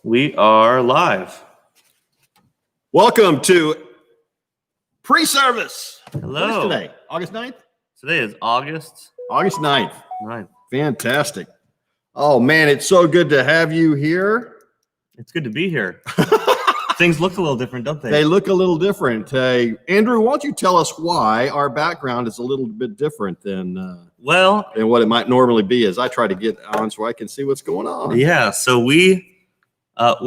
We are live. Welcome to pre-service. Hello. What is today? August 9th? Today is August August 9th. 9th. Fantastic. Oh, man, it's so good to have you here. It's good to be here. Things look a little different, don't they? They look a little different. Andrew, why don't you tell us why our background is a little bit different than what it might normally be, as I try to get on so I can see what's going on. Yeah, so our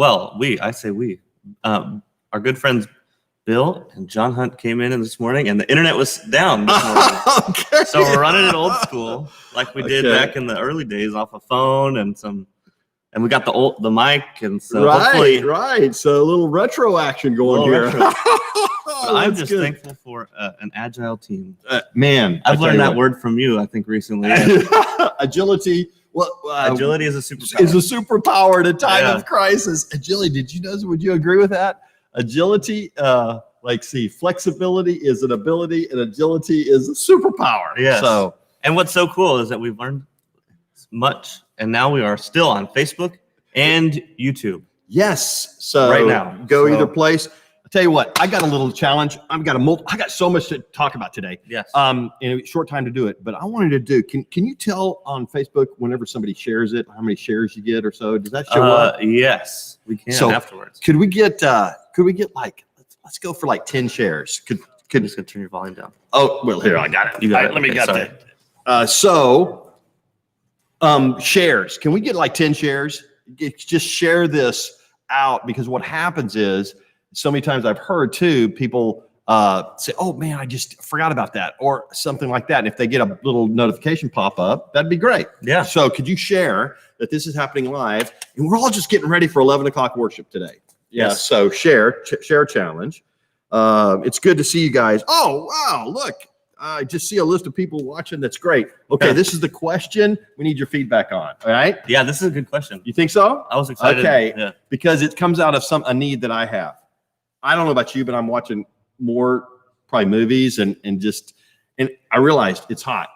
good friends Bill and John Hunt came in this morning, and the internet was down this morning. Okay. So we're running it old school, like we did back in the early days, off a phone and we got the mic, and so right. So a little retro action going here. I'm just thankful for an agile team. Man, I've learned that word from you, I think, recently. Agility. Agility is a superpower. Is a superpower in a time of crisis. Agility. Did you know? Would you agree with that? Agility, flexibility is an ability, and agility is a superpower. Yes. And what's so cool is that we've learned much, and now we are still on Facebook and YouTube. Yes. So right now, go either place. I'll tell you what, I got a little challenge. I got so much to talk about today. Yes. In a short time to do it, but I wanted to do. Can you tell on Facebook whenever somebody shares it how many shares you get or so? Does that show up? Yes, we can afterwards. Could we get like let's go for like 10 shares? Could just turn your volume down? Oh well, here I got it. You got it. Let me get sorry. that. Shares. Can we get like 10 shares? Just share this out, because what happens is, so many times I've heard too, people say, oh man, I just forgot about that, or something like that. And if they get a little notification pop up, that'd be great. Yeah. So could you share that this is happening live, and we're all just getting ready for 11 o'clock worship today. Yeah. Yes. So share challenge. It's good to see you guys. Oh, wow. Look, I just see a list of people watching. That's great. Okay. This is the question we need your feedback on. All right. Yeah, this is a good question. You think so? I was excited. Okay. Because it comes out of a need that I have. I don't know about you, but I'm watching more probably movies and I realized it's hot.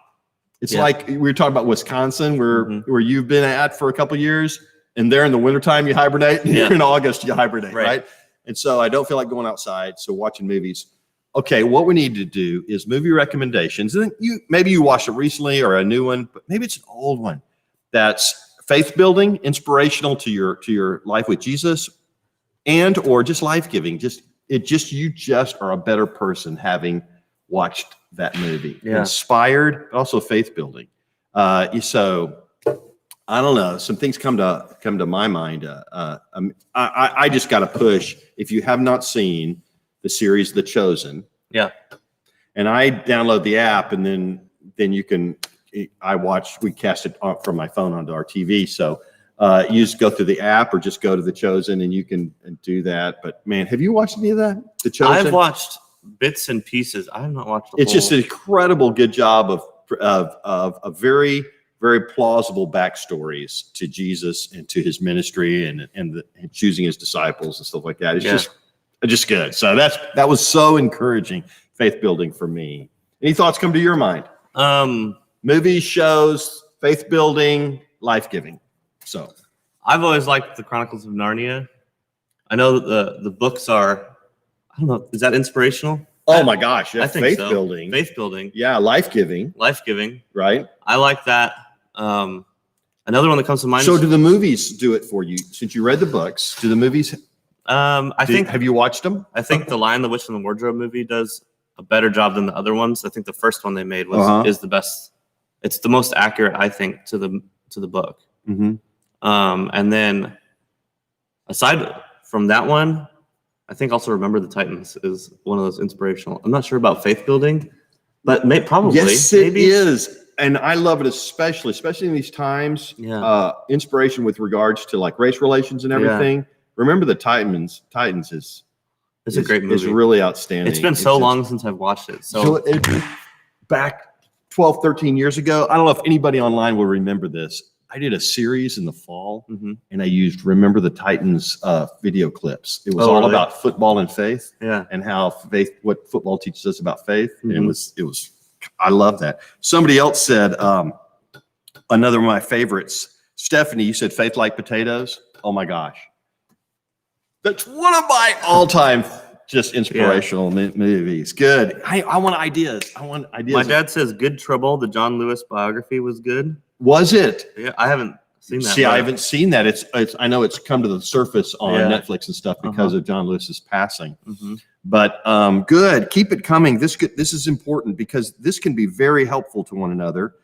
It's like we were talking about Wisconsin, where you've been at for a couple of years, and there in the wintertime you hibernate, and here in August you hibernate, right? And so I don't feel like going outside, so watching movies. Okay, what we need to do is movie recommendations. And maybe you watched it recently or a new one, but maybe it's an old one that's faith building, inspirational to your life with Jesus, and or just life-giving. You just are a better person having watched that movie. Inspired, but also faith-building. So I don't know. Some things come to my mind. I just got to push. If you have not seen the series The Chosen, and I download the app, and then you can. We cast it from my phone onto our TV. So you just go through the app or just go to The Chosen, and you can do that. But man, have you watched any of that? The Chosen? I've watched bits and pieces. I have not watched the whole. It's just an incredible good job of a very, very plausible backstories to Jesus and to his ministry and choosing his disciples and stuff like that. It's just good. So that was so encouraging, faith building for me. Any thoughts come to your mind? Movies, shows, faith building, life giving. So I've always liked the Chronicles of Narnia. I know that the books are, I don't know, is that inspirational? Oh my gosh, I think faith so. building. Faith building. Yeah, life giving. Life giving. Right. I like that. Another one that comes to mind. So do the movies do it for you? Since you read the books, do the movies? Have you watched them? I think the Lion, the Witch, and the Wardrobe movie does a better job than the other ones. I think the first one they made is the best. It's the most accurate, I think, to the book. Mm-hmm. And then aside from that one, I think also Remember the Titans is one of those inspirational. I'm not sure about faith building, but probably. Yes, it is. And I love it, especially in these times. Inspiration with regards to like race relations and everything. Remember the Titans is a great movie. It's really outstanding. It's been so long since I've watched it. So back 12, 13 years ago, I don't know if anybody online will remember this. I did a series in the fall, and I used Remember the Titans video clips. It was all about football and faith, and how faith, what football teaches us about faith. And it was. I love that. Somebody else said, another of my favorites, Stephanie, you said faith like potatoes. Oh my gosh. That's one of my all-time just inspirational movies. Good. I want ideas. My dad says Good Trouble, the John Lewis biography, was good. Was it? Yeah, I haven't seen that. See, I haven't seen that. It's I know it's come to the surface on Netflix and stuff because of John Lewis's passing. But good. Keep it coming. This is important because this can be very helpful to one another.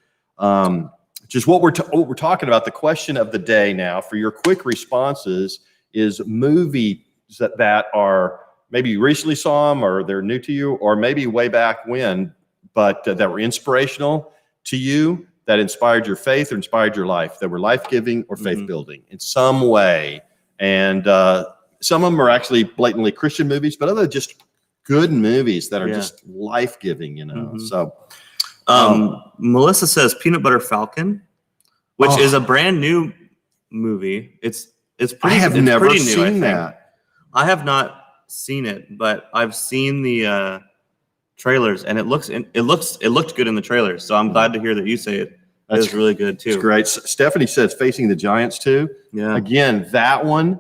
Just what we're talking about. The question of the day now for your quick responses is movies that are maybe you recently saw them or they're new to you, or maybe way back when, but that were inspirational to you, that inspired your faith or inspired your life, that were life-giving or faith-building in some way. And some of them are actually blatantly Christian movies, but other just good movies that are just life-giving, you know. So Melissa says Peanut Butter Falcon, which is a brand new movie. It's pretty. I have never seen that. I have not seen it, but I've seen the trailers, and it looked good in the trailers. So I'm glad to hear that you say it. That's really good too. It's great. Stephanie says Facing the Giants too. Yeah. Again, that one,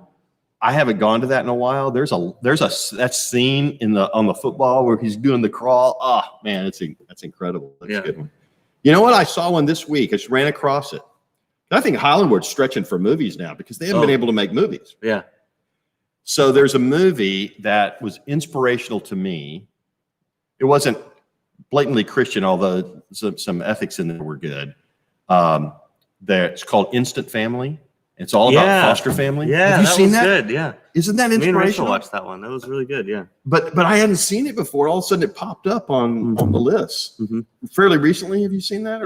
I haven't gone to that in a while. There's that scene on the football where he's doing the crawl. Oh man, that's incredible. That's a good one. You know what? I saw one this week. I just ran across it. I think Hollywood's stretching for movies now because they haven't been able to make movies. Yeah. So there's a movie that was inspirational to me. It wasn't blatantly Christian, although some ethics in there were good. It's called Instant Family. It's all about foster family. Yeah, have you seen that? Good. Yeah. Isn't that inspirational? Me and Rachel watched that one. That was really good. Yeah. But I hadn't seen it before. All of a sudden, it popped up on the list. Fairly recently, have you seen that? Or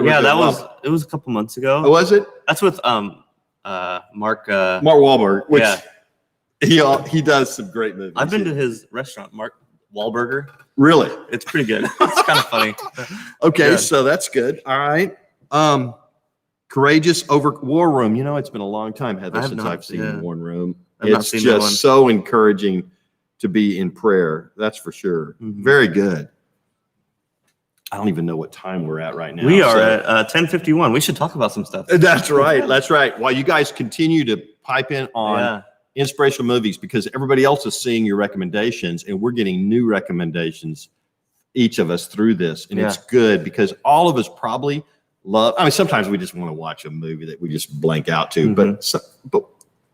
it was a couple months ago. Oh, was it? That's with Mark Wahlberg. Which he does some great movies. I've been to his restaurant, Mark Wahlburger. Really? It's pretty good. It's kind of funny. Okay, so that's good. All right. Courageous over War Room. You know, it's been a long time, Heather, since I've seen War Room. It's just so encouraging to be in prayer. That's for sure. Very good. I don't even know what time we're at right now. We are at 10:51. We should talk about some stuff. That's right. That's right. While you guys continue to pipe in on inspirational movies, because everybody else is seeing your recommendations and we're getting new recommendations, each of us through this. And it's good because all of us probably love, I mean, sometimes we just want to watch a movie that we just blank out to, but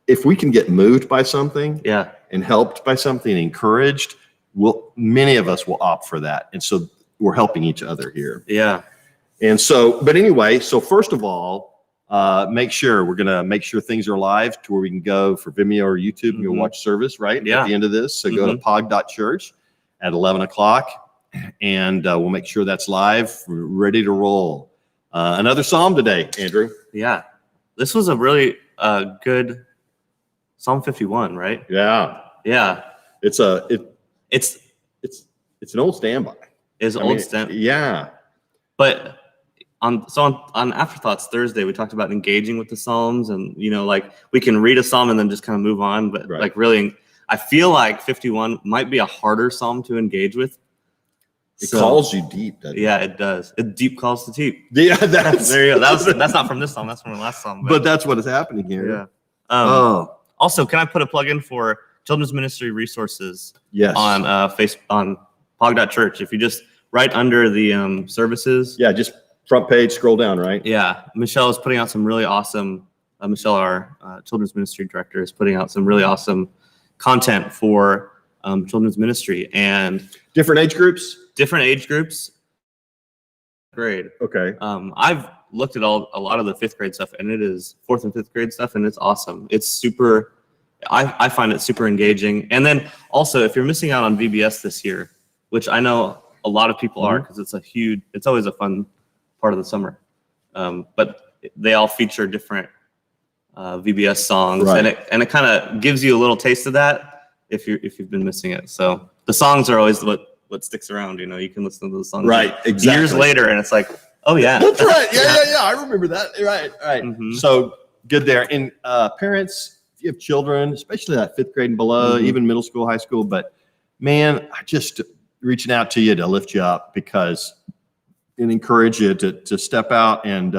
if we can get moved by something and helped by something, encouraged, many of us will opt for that. And so we're helping each other here. Yeah. And so, but anyway, so first of all, we're going to make sure things are live to where we can go for Vimeo or YouTube and go watch service at the end of this. So go to pog.church at 11 o'clock and we'll make sure that's live. We're ready to roll. Another Psalm today, Andrew. Yeah. This was a really good Psalm 51, right? Yeah. Yeah. It's an old standby. Yeah. But on Afterthoughts Thursday, we talked about engaging with the Psalms, and like we can read a Psalm and then just kind of move on. But like really, I feel like 51 might be a harder Psalm to engage with. It calls you deep, doesn't it? Yeah, it does. It deep calls to deep. Yeah, there you go. That's not from this Psalm. That's from the last Psalm. But that's what is happening here. Yeah. Also, can I put a plug in for Children's Ministry Resources? Yes. On on pog.church. If you just right under the services. Yeah, just front page, scroll down, right? Yeah. Michelle is putting out some really awesome, Michelle, our children's ministry director, is putting out some really awesome content for children's ministry and different age groups. Grade. Okay. I've looked at a lot of the 5th grade stuff, and it is 4th and 5th grade stuff, and it's awesome. It's super. I find it super engaging. And then also, if you're missing out on VBS this year, which I know a lot of people are, because it's always a fun part of the summer. But they all feature different VBS songs, and it kind of gives you a little taste of that if you've been missing it. So the songs are always what sticks around. You can listen to the songs years later, and it's like, oh yeah, that's right. Yeah. I remember that. Right. So good there. And parents, if you have children, especially that 5th grade and below, even middle school, high school, but man, I just reaching out to you to lift you up and encourage you to step out and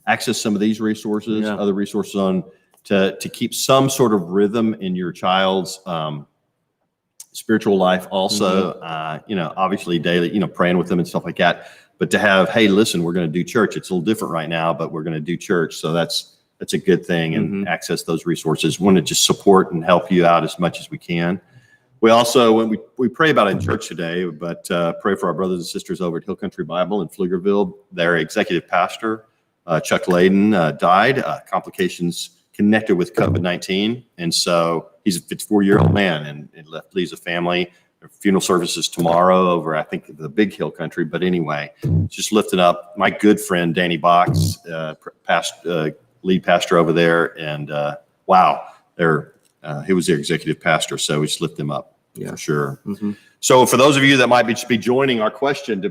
access some of these resources, other resources on to keep some sort of rhythm in your child's spiritual life also. Obviously daily, praying with them and stuff like that. But to have, hey, listen, we're going to do church. It's a little different right now, but we're going to do church. So that's a good thing, and access those resources. Want to just support and help you out as much as we can. We also, when we pray about it in church today, but pray for our brothers and sisters over at Hill Country Bible in Pflugerville. Their executive pastor, Chuck Layden, died, complications connected with COVID-19. And so he's a 54-year-old man and leaves a family. Their funeral services tomorrow over, I think, the Big Hill Country. But anyway, just lifting up my good friend, Danny Box, lead pastor over there. And wow, he was their executive pastor. So we just lift him up for sure. So for those of you that might be joining, our question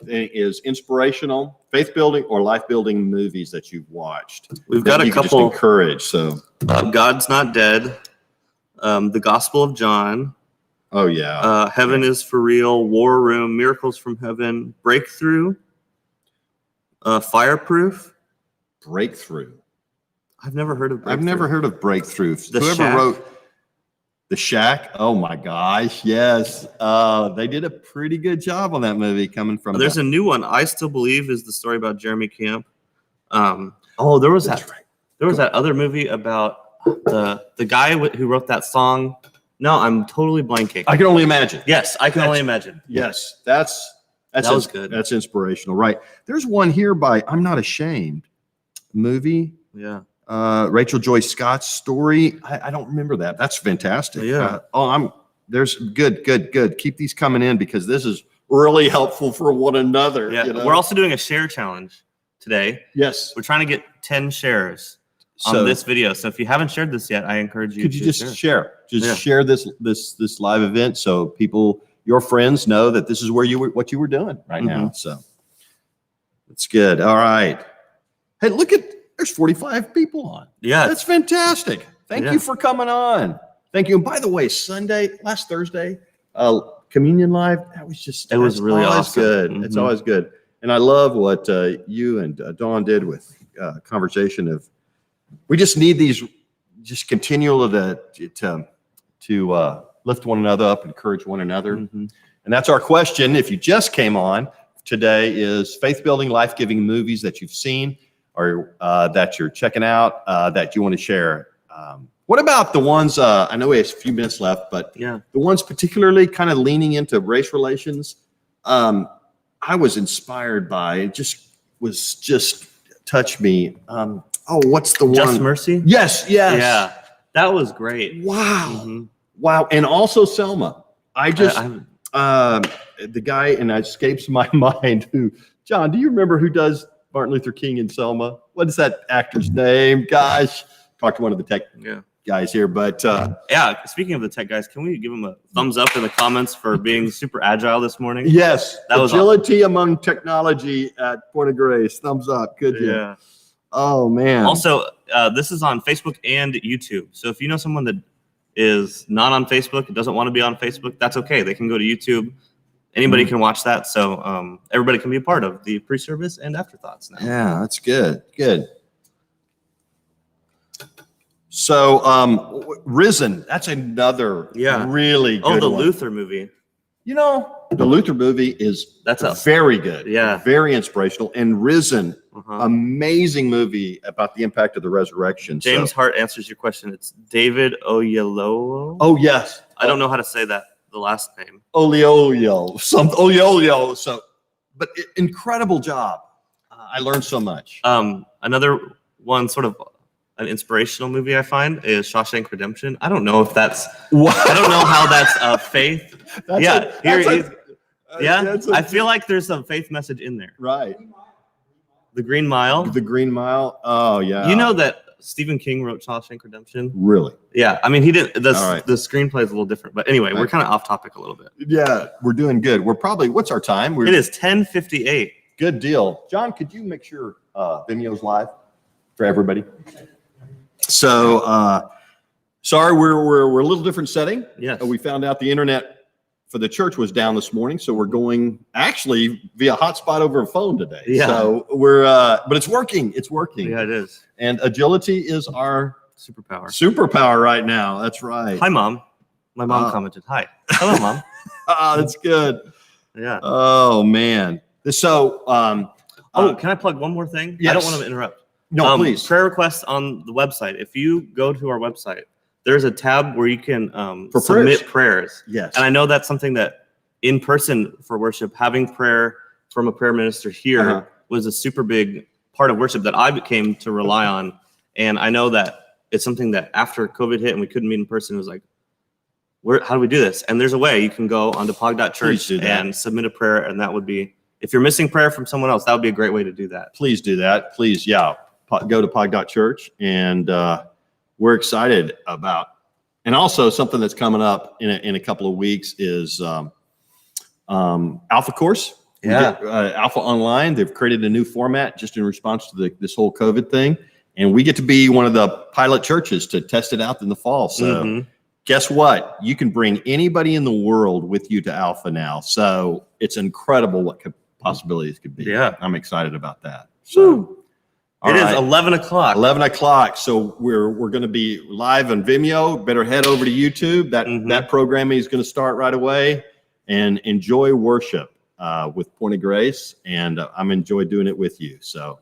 is inspirational, faith building, or life building movies that you've watched. We've got a couple. Just encourage. So God's Not Dead, The Gospel of John. Oh yeah. Heaven is for Real, War Room, Miracles from Heaven, Breakthrough, Fireproof. Breakthrough. I've never heard of Breakthrough. I've never heard of Breakthrough. Whoever Shack. wrote The Shack. Oh my gosh. Yes. They did a pretty good job on that movie coming from. There's a new one. I Still Believe is the story about Jeremy Camp. There was that. Right. There was that other movie about the guy who wrote that song. No, I'm totally blanking. I can only imagine. Yes, I can only imagine. Yes. That was good. That's inspirational. Right. There's one here by I'm Not Ashamed movie. Yeah. Rachel Joy Scott's story. I don't remember that. That's fantastic. Yeah. There's good. Keep these coming in because this is really helpful for one another. Yeah. We're also doing a share challenge today. Yes. We're trying to get 10 shares on this video. So if you haven't shared this yet, I encourage you. Could you just share? Yeah. Share this live event so people, your friends, know that this is what you were doing right now. So it's good. All right. Hey, there's 45 people on. Yeah. That's fantastic. Thank you for coming on. Thank you. And by the way, last Thursday, Communion Live, it was really awesome. Good. It's always good. And I love what you and Dawn did with conversation of, we just need these just continual to lift one another up, encourage one another. And that's our question. If you just came on today, is faith building, life giving movies that you've seen or that you're checking out that you want to share. What about the ones, I know we have a few minutes left, but the ones particularly kind of leaning into race relations, I was inspired by, it just touched me. What's the one? Just Mercy? Yes. Yeah. That was great. Wow. Wow. And also Selma. The guy, and it escapes my mind, John, do you remember who does Martin Luther King in Selma? What is that actor's name? Gosh, talk to one of the tech guys here, but speaking of the tech guys, can we give them a thumbs up in the comments for being super agile this morning? Yes, that was agility among technology at Point of Grace. Thumbs up. Good. Yeah. Oh man. Also, this is on Facebook and YouTube. So if you know someone that is not on Facebook, doesn't want to be on Facebook, that's okay. They can go to YouTube. Anybody can watch that. So everybody can be a part of the pre-service and afterthoughts now. Yeah, that's good. Good. So Risen, that's another really good the one. Luther movie. The Luther movie is very good. Yeah. Very inspirational. And Risen, amazing movie about the impact of the resurrection. James Hart answers your question. It's David Oyelowo. Oh, yes. I don't know how to say that, the last name. Olio. So, but incredible job. I learned so much. Another one, sort of an inspirational movie I find, is Shawshank Redemption. I don't know if that's. I don't know how that's faith. I feel like there's some faith message in there. Right. The Green Mile. The Green Mile. Oh yeah. You know that Stephen King wrote Shawshank Redemption? Really? Yeah. I mean, he did. The screenplay is a little different, but anyway, we're kind of off topic a little bit. Yeah, we're doing good. We're probably. What's our time? It is 10:58. Good deal. John, could you make sure Vimeo's live for everybody? So, sorry, we're a little different setting. Yes. We found out the internet for the church was down this morning, so we're going actually via hotspot over a phone today. Yeah. So we're, but it's working. It's working. Yeah, it is. And agility is our Superpower. Superpower right now. That's right. Hi, Mom. My mom commented, hi. Hello, Mom. That's good. Yeah. Oh man. So, Can I plug one more thing? I don't yes. want to interrupt. No, please. Prayer requests on the website. If you go to our website, there's a tab where you can For submit prayers. Yes. And I know that's something that in person for worship, having prayer from a prayer minister here was a super big part of worship that I came to rely on. And I know that it's something that after COVID hit and we couldn't meet in person, it was like, how do we do this? And there's a way you can go onto Please pog.church do that. and submit a prayer. And that would be, if you're missing prayer from someone else, that would be a great way to do that. Please do that. Please, yeah. Go to pog.church, and we're excited about. And also something that's coming up in a couple of weeks is Alpha Course. Yeah. Alpha Online. They've created a new format just in response to this whole COVID thing, and we get to be one of the pilot churches to test it out in the fall. So. Guess what? You can bring anybody in the world with you to Alpha now. So it's incredible what possibilities could be. Yeah. I'm excited about that. So It is 11 o'clock. 11 o'clock. So we're going to be live on Vimeo. Better head over to YouTube. That programming is going to start right away, and enjoy worship with Point of Grace. And I'm enjoy doing it with you. So